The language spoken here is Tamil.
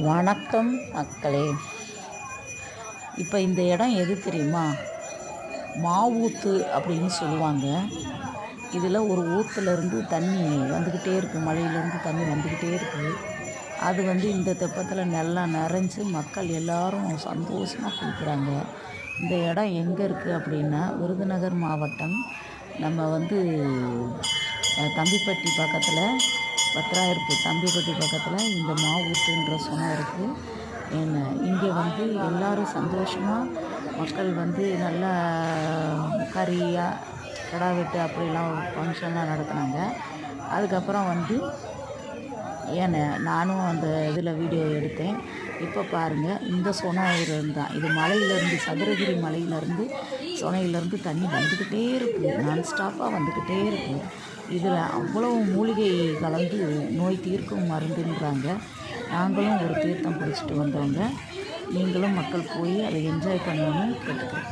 வணக்கம் மக்களே. இப்போ இந்த இடம் எது தெரியுமா? மாவூத்து அப்படின்னு சொல்லுவாங்க. இதில் ஒரு ஊற்றுலேருந்து தண்ணி வந்துக்கிட்டே இருக்குது, மலையிலேருந்து தண்ணி வந்துக்கிட்டே இருக்குது. அது இந்த தெப்பத்தில் நல்லா நிறைஞ்சு மக்கள் எல்லோரும் சந்தோஷமாக குளிக்கிறாங்க. இந்த இடம் எங்கே இருக்குது அப்படின்னா, விருதுநகர் மாவட்டம். நம்ம தம்பிப்பட்டி பக்கத்தில், பத்திராயிருப்பு தம்பிப்பட்டி பக்கத்தில் இந்த மாவூத்துன்ற சுனை இருக்குது. இங்கே எல்லோரும் சந்தோஷமாக மக்கள் நல்லா கறியாக கிடா வெட்டு அப்படிலாம் ஃபங்க்ஷன்லாம் நடத்துனாங்க. அதுக்கப்புறம் நானும் அந்த இதில் வீடியோ எடுத்தேன். இப்போ பாருங்கள், இந்த சுனையிலிருந்து தான், இது மலையிலேருந்து, சதுரகிரி மலையிலேருந்து சுனையிலேருந்து தண்ணி வந்துக்கிட்டே இருக்குது, நான்ஸ்டாப்பாக வந்துக்கிட்டே இருக்குது. இதில் அவ்வளோ மூலிகை கலந்து நோய் தீர்க்கும் மருந்துன்றாங்க. நாங்களும் ஒரு தீர்த்தம் பிடிச்சிட்டு வந்தவங்க. நீங்களும் மக்கள் போய் அதை என்ஜாய் பண்ணணும்னு கேட்டுக்கிறேன்.